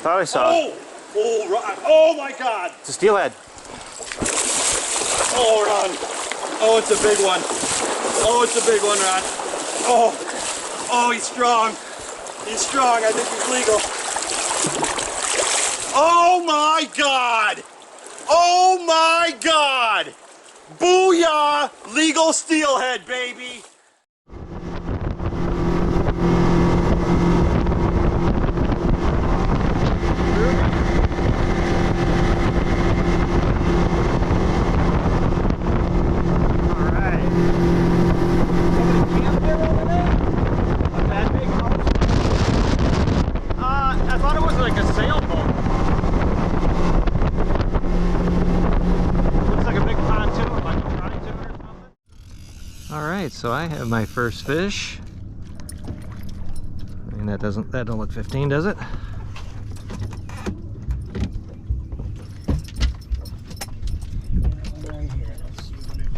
thought I saw it. Oh my God! It's a steelhead. Oh, Ron. Oh, it's a big one. Oh, it's a big one, Ron. Oh, he's strong. He's strong. I think he's legal. Oh my God! Oh my God! Booyah! Legal steelhead, baby! So I have my first fish. I mean, that don't look 15, does it?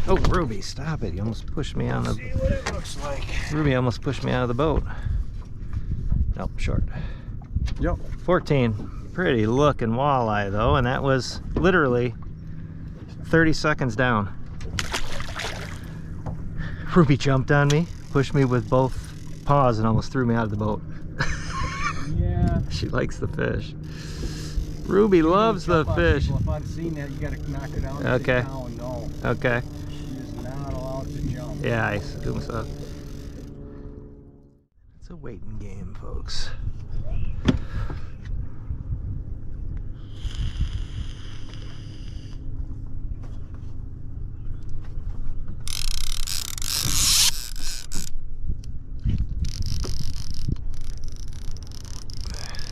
Oh, Ruby, stop it. You almost pushed me on the... See what it looks like. Ruby almost pushed me out of the boat. Nope, short. Yep. 14. Pretty looking walleye though, and that was literally 30 seconds down. Ruby jumped on me, pushed me with both paws, and almost threw me out of the boat. Yeah. She likes the fish. Ruby loves the fish. If I'd seen that, you gotta knock it out. Okay. Down. No. Okay. She is not allowed to jump. Yeah, I assume so. It's a waiting game, folks.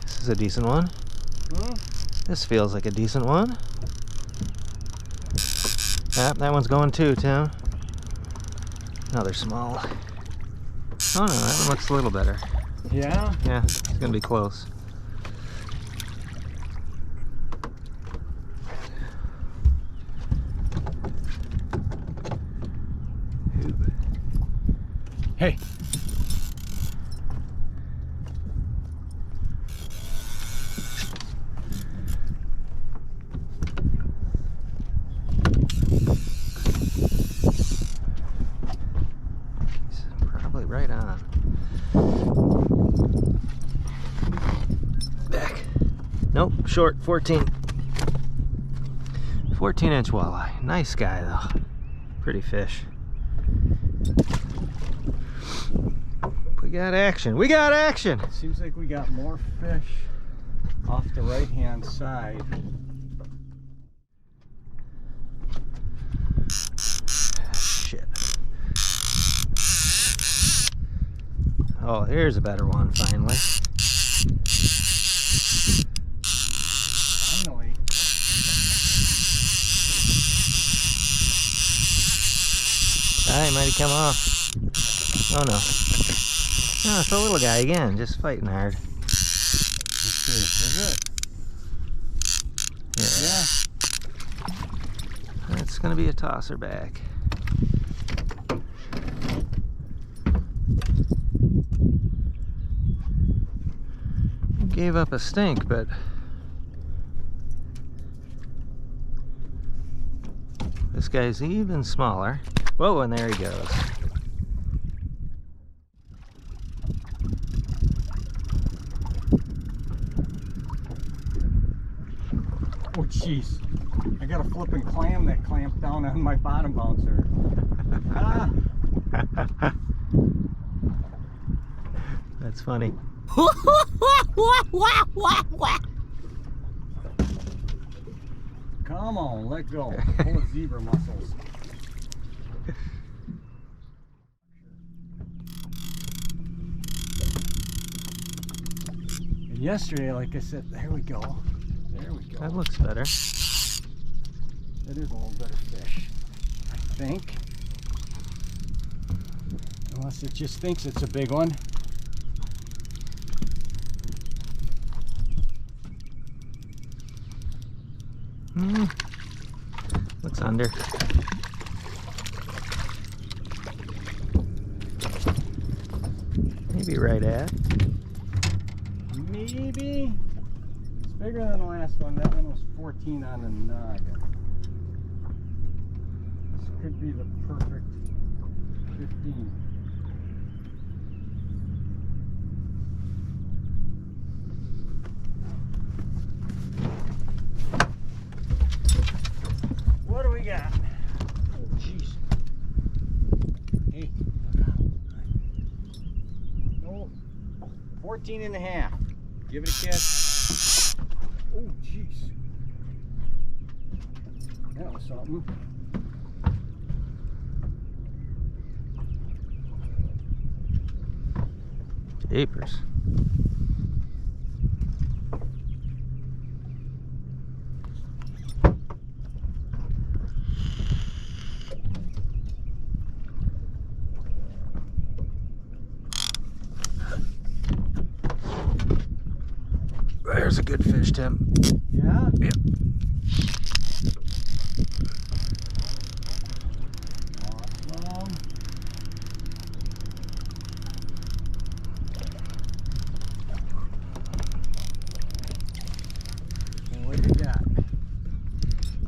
This is a decent one. This feels like a decent one. Ah, that one's going too, Tim. Another small. Oh no, that one looks a little better. Yeah? Yeah, it's gonna be close. Hey. Probably right on. Back. Nope, short, 14. 14-inch walleye. Nice guy though. Pretty fish. We got action. We got action. Seems like we got more fish off the right-hand side. Shit. Oh, here's a better one finally. Finally. Alright, might have come off. Oh no. No, it's a little guy again, just fighting hard. Let's see, is it? Yeah. It's gonna be a tosser back. Gave up a stink, but this guy's even smaller. Whoa, and there he goes. Oh jeez, I got a flipping clam that clamped down on my bottom bouncer. Ah. That's funny. Come on, let go. Pull the zebra muscles. And yesterday, like I said, there we go. There we go. That looks better. That is a little better fish, I think. Unless it just thinks it's a big one. Looks under. Maybe right at. Maybe. bigger than the last one. That one was 14 on the noggin. This could be the perfect 15. What do we got? Oh, jeez. Hey, look out. No, 14 and a half. Give it a catch. Oh, jeez. That was something. Jeepers. There's a good fish, Tim. Yeah? Yep. Awesome. And what you got?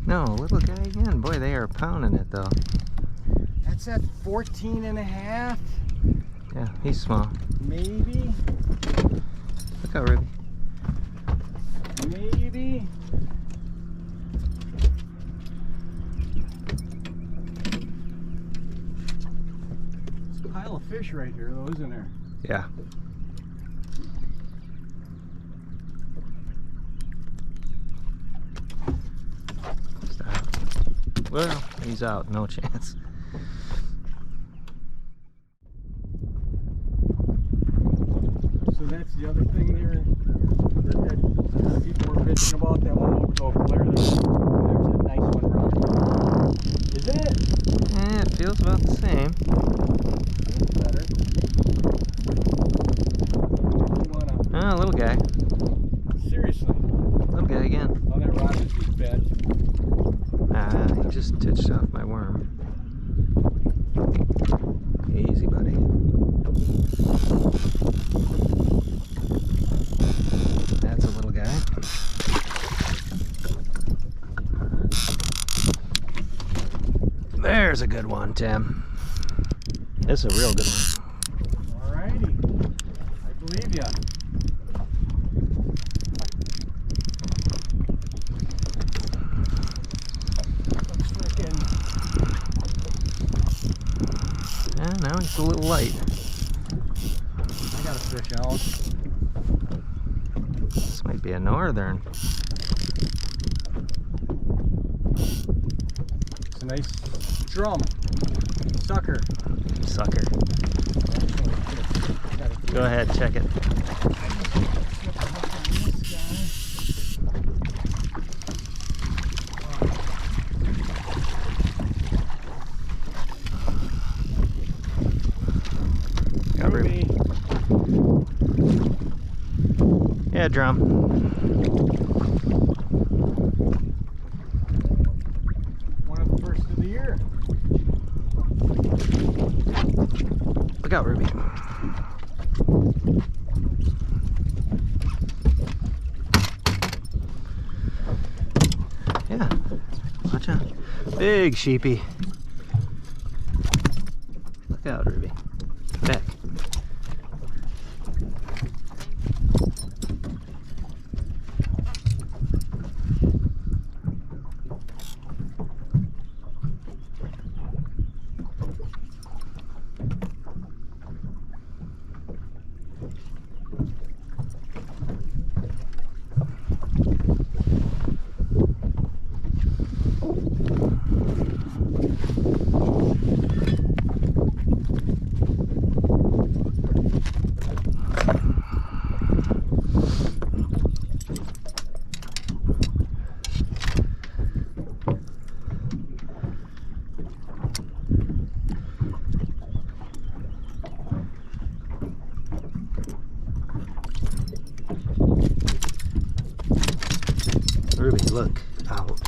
No, little guy again. Boy, they are pounding it though. That's at 14 and a half? Yeah, he's small. Maybe? Look out, Ruby. Maybe? There's a pile of fish right here though, isn't there? Yeah. Stop. Well, he's out. No chance. So that's the other thing there that people were bitching about, that one over there. There's a nice one running. Isn't it? Eh, it feels about the same. Feels better. You wanna, Oh, little guy. seriously. Little guy again. Oh, that rod is just bad. Ah, he just titched off my worm. Easy, buddy. That's a little guy. There's a good one, Tim. This is a real good one. Alrighty. I believe ya. Looks frickin'. Yeah, now he's a little light. I got a fish out. This might be a northern. It's a nice drum. Sucker. Sucker. Go ahead, check it. Cover me. Yeah, drum. One of the first of the year. Look out, Ruby. Yeah, watch out. Big sheepy. Look out, Ruby. Back. Ruby, look out.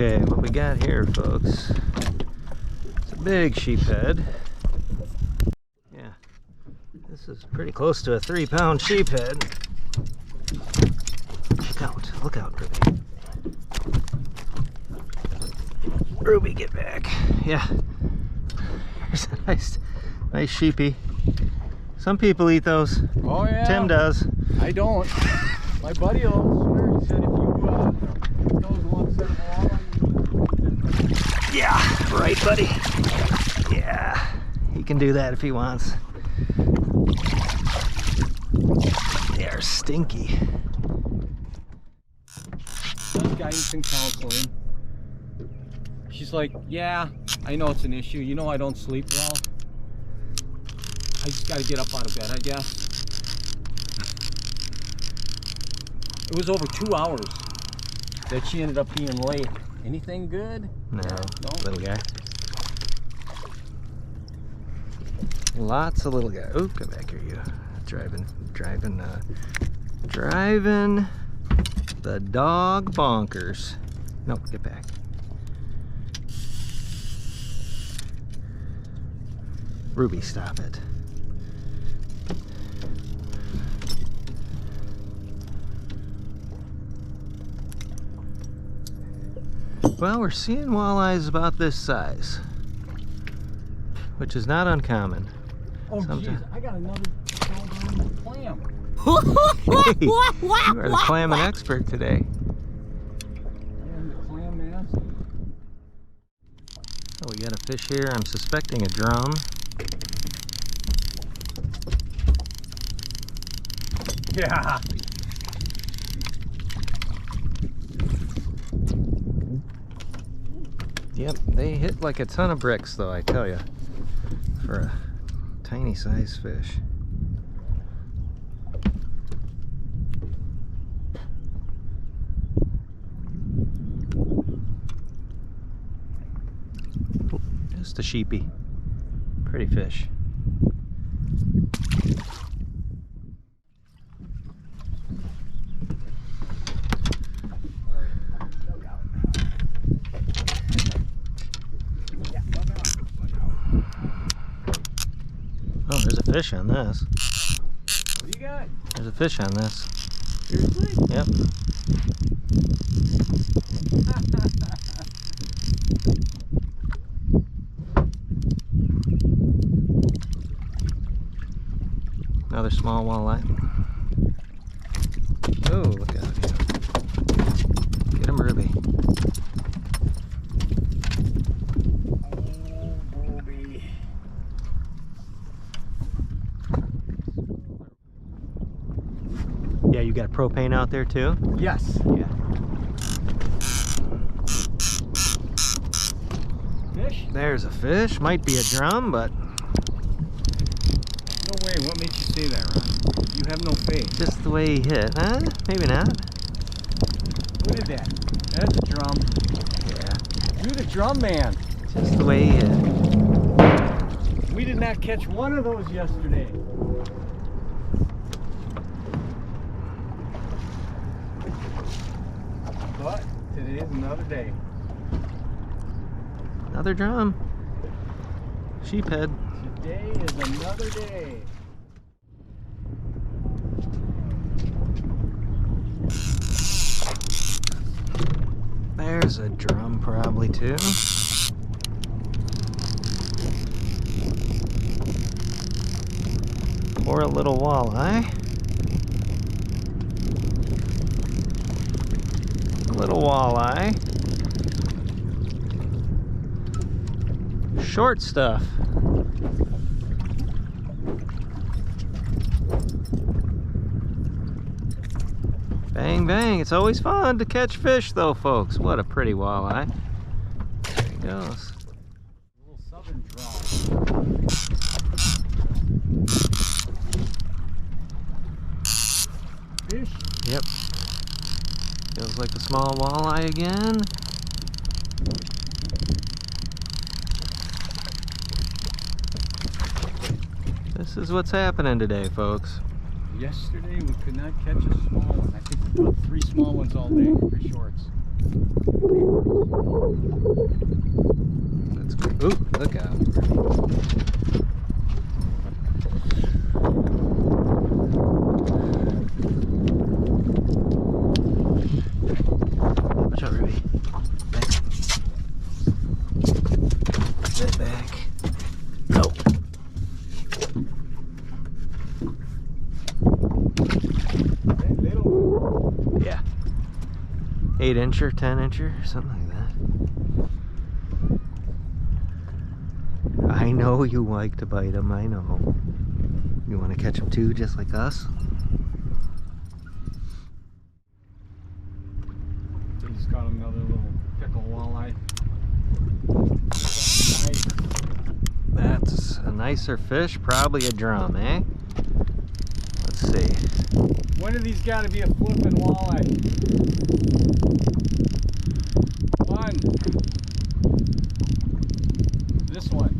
Okay, what we got here, folks? It's a big sheephead. Yeah, this is pretty close to a 3-pound sheephead. Look out, Ruby. Ruby, get back. Yeah, there's a nice sheepy. Some people eat those. Oh yeah. Tim does. I don't. My buddy will swear, he said if you those one set of walleye. Yeah, right, buddy. Yeah, he can do that if he wants. They are stinky. Does guidance and counseling. She's like, yeah, I know it's an issue. You know I don't sleep well. I just got to get up out of bed, I guess. It was over 2 hours that she ended up being late. Anything good? No, No. little guy. Lots of little guy. Oh, come back here, you. Driving the dog bonkers. No, get back. Ruby, stop it. Well, we're seeing walleyes about this size, which is not uncommon. Oh, Sometimes. jeez, I got another doggone clam. Hey, you are the clamming expert today. I am the clam man. Oh, we got a fish here. I'm suspecting a drum. Yeah. Yep, they hit like a ton of bricks, though, I tell you, for a tiny size fish. Just a sheepy. Pretty fish. Oh, there's a fish on this. What do you got? There's a fish on this. Seriously? Yep. Another small walleye. Oh, look out. Yeah. Get him, Ruby. Oh, Bobby. Yeah, you got propane out there too? Yes. Yeah. Fish? There's a fish. Might be a drum, but No way. What made you say that, Ron? You have no faith. just the way he hit. Huh? Maybe not. What is that? That's a drum. Yeah. You're the drum man. Just the way he hit. We did not catch one of those yesterday. But today is another day. Another drum. Sheephead. Today is another day. There's a drum probably too. Or a little walleye. A little walleye. Short stuff. Bang, bang. It's always fun to catch fish though, folks. What a pretty walleye. There he goes. A little southern drum. Fish? Yep. Feels like a small walleye again. This is what's happening today, folks. Yesterday we could not catch a small one. I think we caught 3 small ones all day, 3 shorts. That's good. Ooh, look out. Watch out, Ruby. Back. Sit back. No. Yeah. 8-incher, 10-incher, something like that. I know you like to bite them, I know. You want to catch them too, just like us? He's got another little pickle walleye. That's a nicer fish, probably a drum, eh? Let's see. One of these got to be a flipping walleye. One. This one.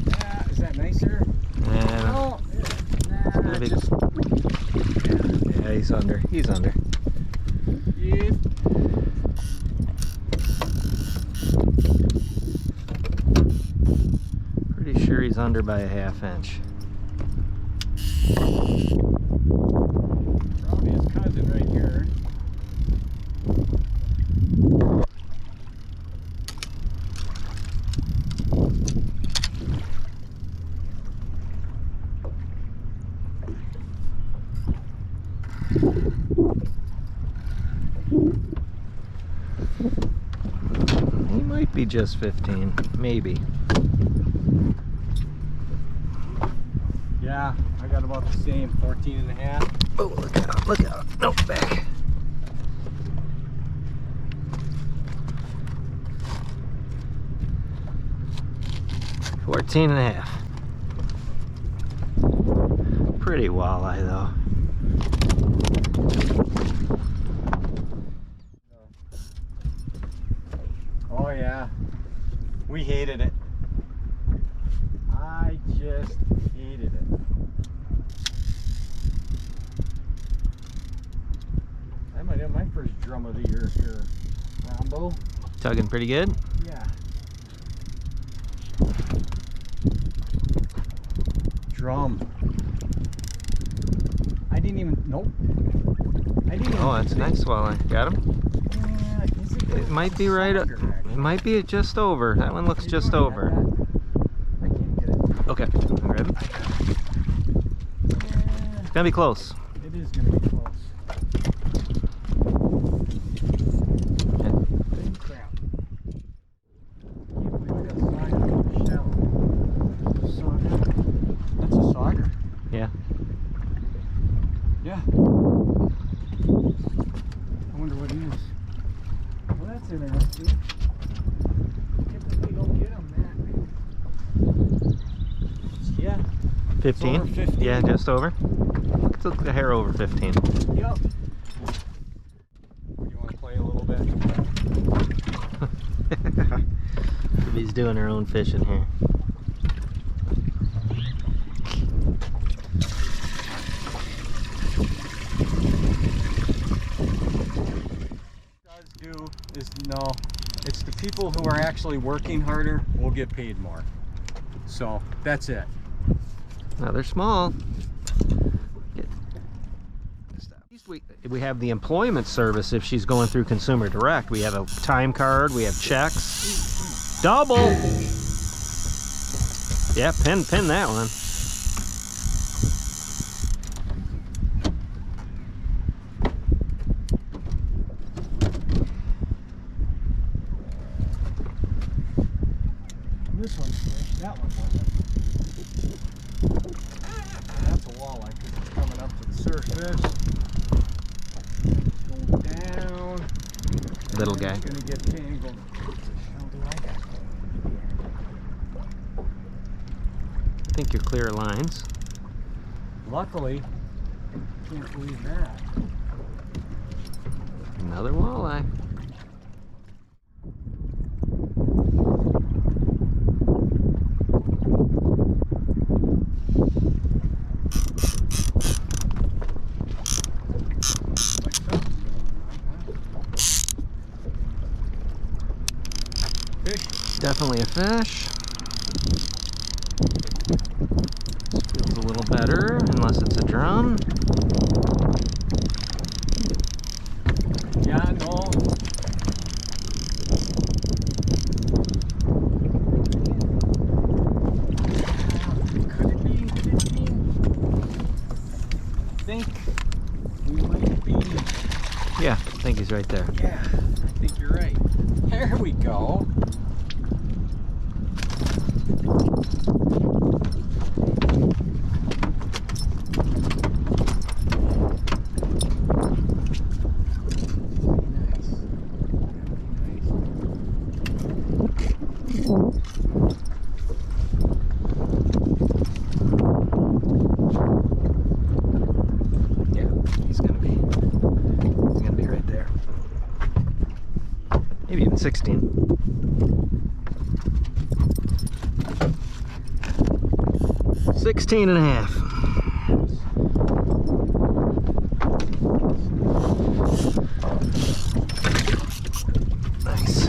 Yeah, is that nicer? No. Nah, just... Yeah, he's under. He's under. Yep. Pretty sure he's under by a 1/2 inch. Probably his cousin right here. He might be just 15, maybe. Yeah, I got about the same, 14.5. Oh, look out, look out. No, back. $14.5. Pretty walleye though. Oh yeah, we hated it. I just hated it. I might have my first drum of the year here, Rombo. Tugging pretty good? Yeah. Drum. I didn't even, nope. I didn't even Oh, that's nice walleye. Got him? is it It might be right up. It might be just over. That one looks just over. I can't get it. Okay, grab it. It's gonna be close. It is gonna be close. Big crap. Can't believe I got a sauger on the shell. Sauger? That's a sauger? Yeah. Yeah. I wonder what he is. Well, that's interesting. Typically don't get them that. Yeah. 15? Over 15. Yeah, just over. It's a hair over 15. Yep. You want to play a little bit? He's doing her own fishing here. No, it's the people who are actually working harder will get paid more. So that's it. Now they're small. At least we have the employment service if she's going through Consumer Direct. We have a time card, we have checks. Double! Yeah, pin that one. This one's fish, that one wasn't. That's a walleye because it's coming up to the surface. It's going down. Little guy. It's gonna get tangled. What the hell do I got? I think you're clear of lines. Luckily, can't believe that. Another walleye. definitely a fish. This feels a little better, unless it's a drum. Yeah, no. Could it be 15? I think we might be. Yeah, I think he's right there. Yeah, I think you're right. There we go. He's gonna be right there. Maybe even 16. $16 and a half. Nice.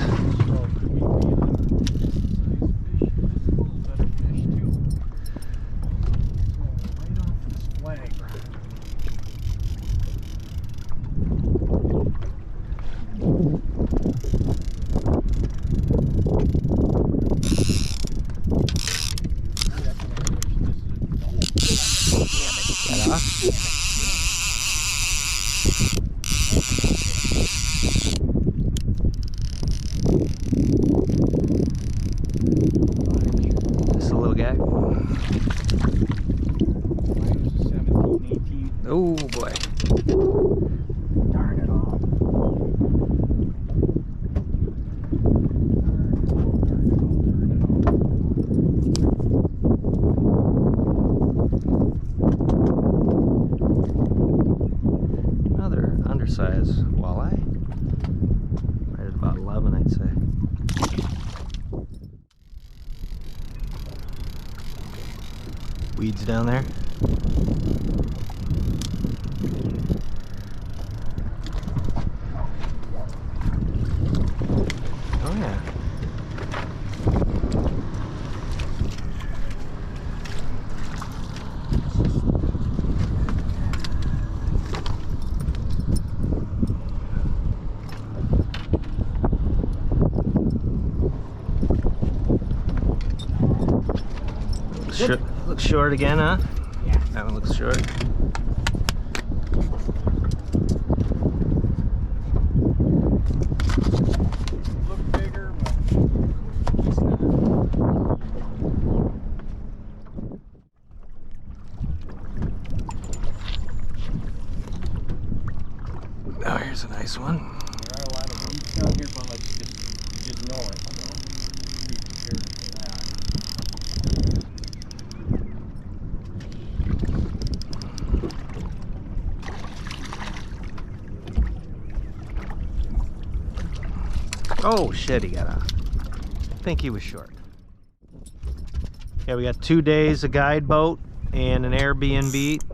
Just a little guy. Oh boy. Darn it all. Another undersized walleye. Right at about 11, I'd say. Weeds down there. Oh yeah. Looks short again, huh? Yeah. That one looks short. Look bigger, but it's not. Oh, here's a nice one. There are a lot of weeds down here, but let's just know it. So be prepared for that. Oh shit, he got on. I think he was short. Yeah, we got 2 days of guide boat and an Airbnb. I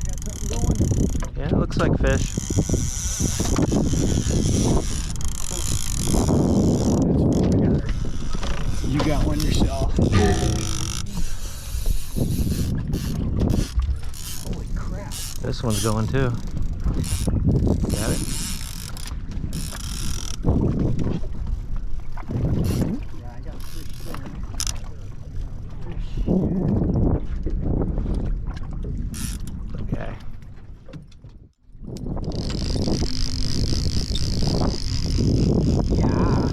got something going. Yeah, it looks like fish. You got one yourself. Holy crap. This one's going too. Got it? Yeah, I got a fish there. Okay. Yeah.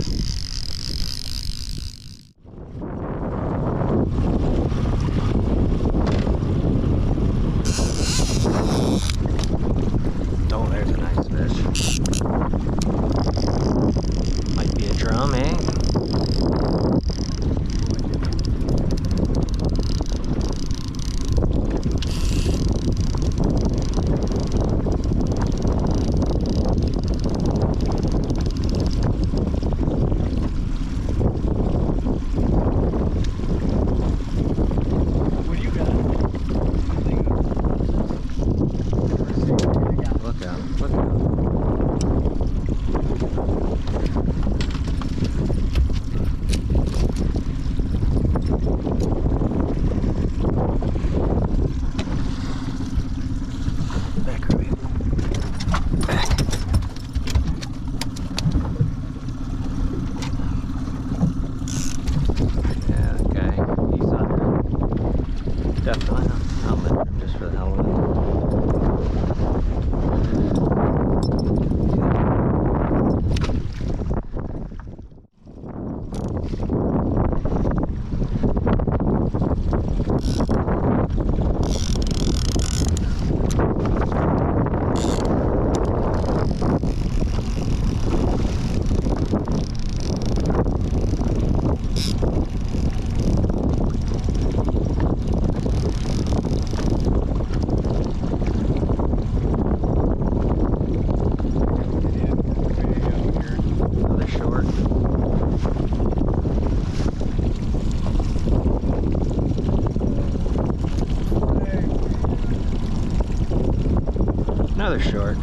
another short.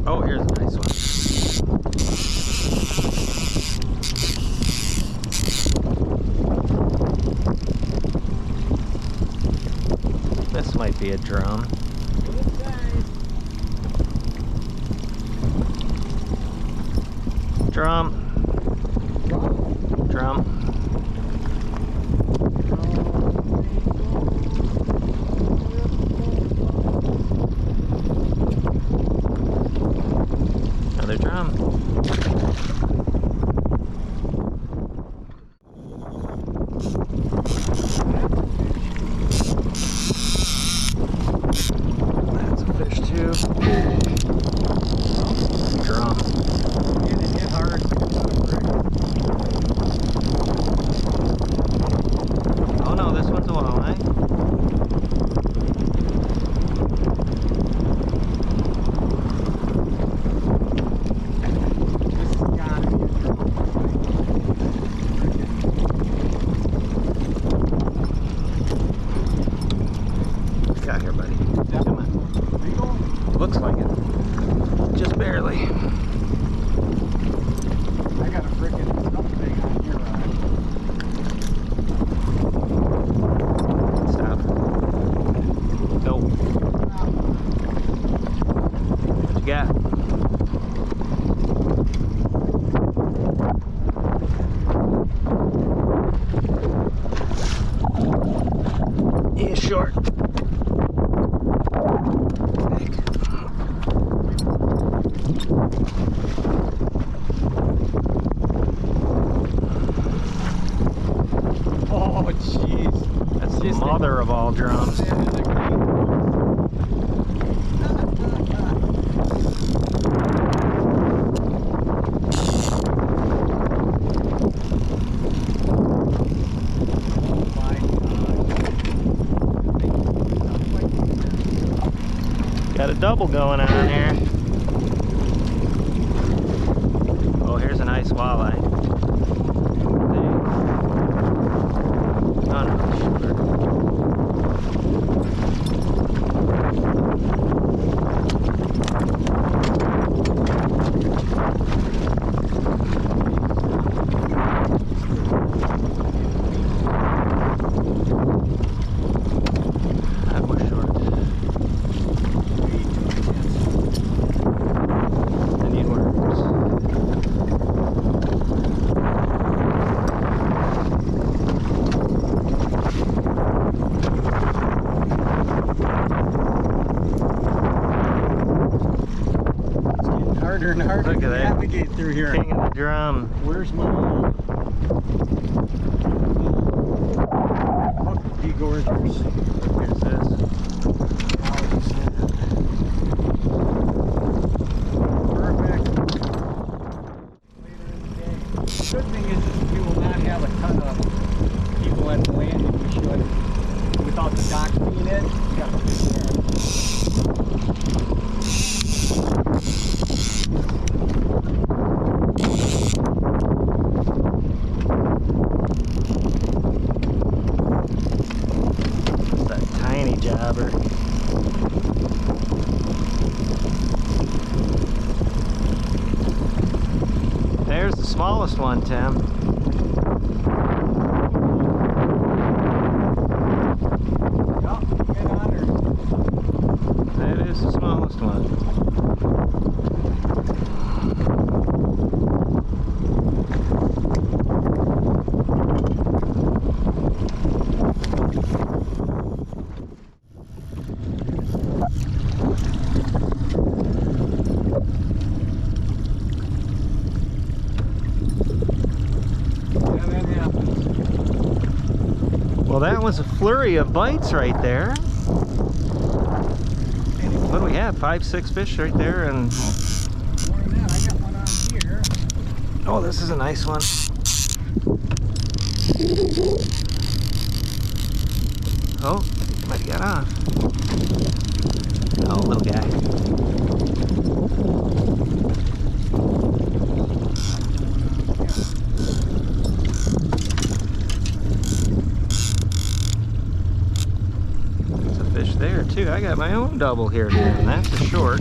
Oh, here's a nice one. This might be a drum. Drum. Drum. Another drum. That's a fish too. Drum. And it hit hard. Oh no, this one's a walleye. This has gotta be a drum. Got here, buddy. Come on. There you go. Looks like it. Just barely. I got a freaking something on here. Stop. Nope. What you got? He's short. Oh, jeez. That's the mother of all drums. That is a great Got a double going on here. Oh, here's a nice walleye. Oh no, short. That was short. I need worms. harder and harder Look at to that. navigate through here. King of the drum. Where's my look, degorgers. Here's this. Perfect. Later in the day. Good thing is we will not have a ton of people at the landing. We should. Without the dock being in, we got the fish there. That tiny jobber. There's the smallest one, Tim. Yup, get on her. That is the smallest one. Yeah, that happens. Well, that was a flurry of bites right there. What do we have? 5, 6 fish right there, and More than that, I got one on here. oh, this is a nice one. Oh, might have got off. Oh, little guy. my own double here again. That's a short.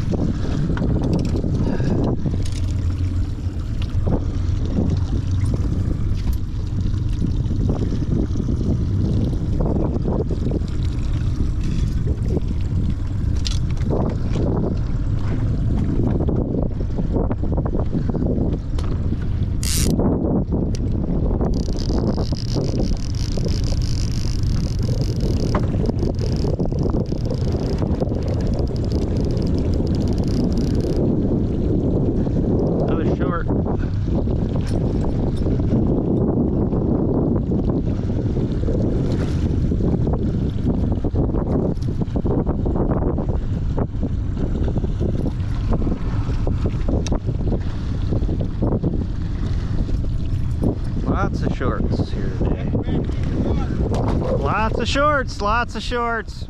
Lots of shorts here today. Lots of shorts, lots of shorts.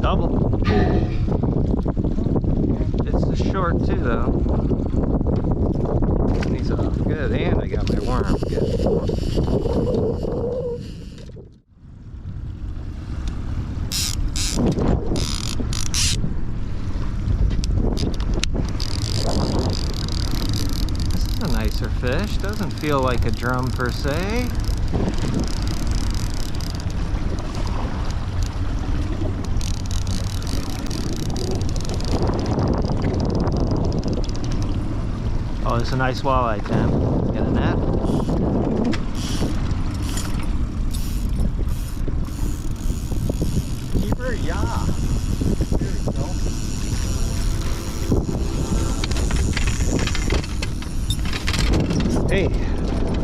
Double. It's the short too, though. These off good, and I got my worm good. This is a nicer fish. Doesn't feel like a drum per se. Oh, it's a nice walleye, Tim. Get a net? Keeper, yeah. There we go. Hey,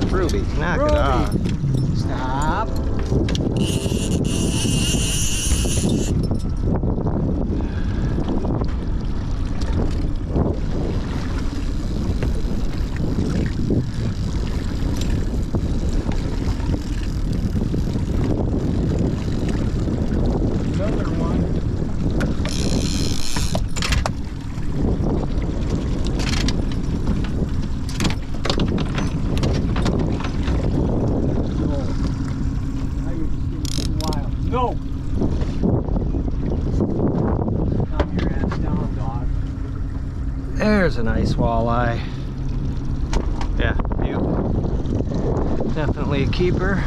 Ruby, knock it off. Stop. No! Calm your ass down, dog. There's a nice walleye. Yeah, you. Definitely a keeper.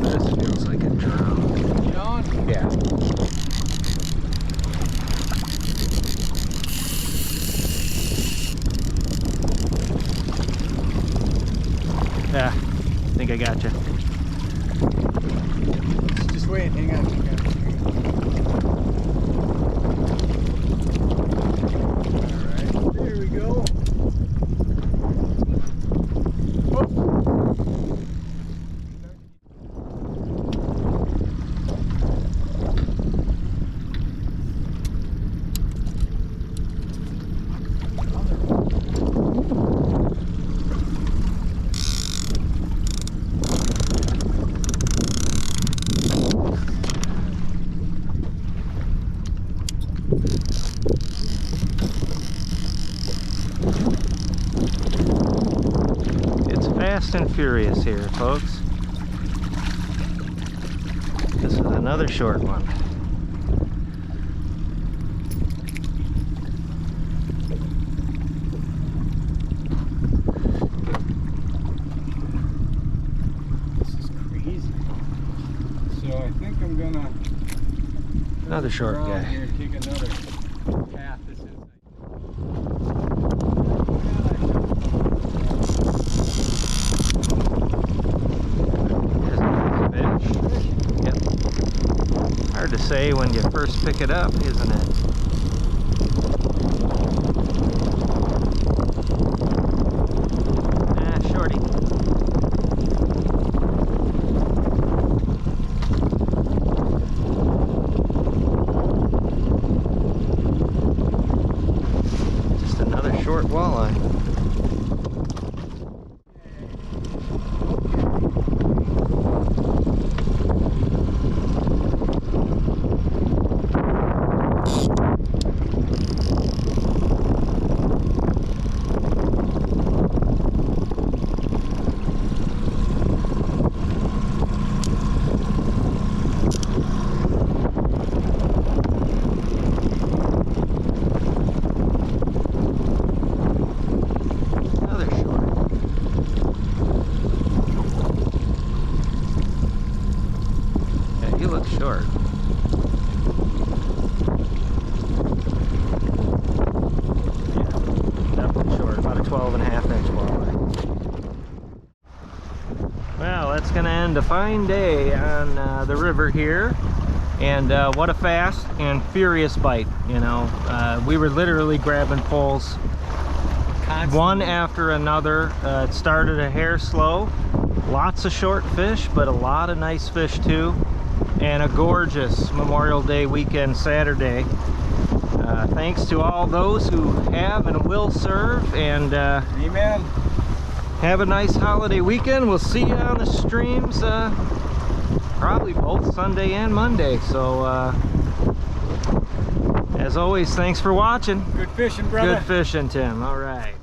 This feels like a drum. You on? Yeah. Yeah, I think I got you. Just wait, hang on. Alright, there we go. Oh. It's fast and furious here, folks. This is another short one. This is crazy. So I think I'm gonna Another short around guy. here and take another path. This is There's a fish. Yep. Hard to say when you first pick it up, isn't it? Ah, shorty. short. Yeah, definitely short. About a 12.5-inch walleye. Well, that's going to end a fine day on the river here. And what a fast and furious bite, you know. We were literally grabbing poles one after another. It started a hair slow. Lots of short fish, but a lot of nice fish too. And a gorgeous Memorial Day weekend Saturday. Thanks to all those who have and will serve. And Amen. have a nice holiday weekend. We'll see you on the streams probably both Sunday and Monday. So as always, thanks for watching. Good fishing, brother. Good fishing, Tim. All right.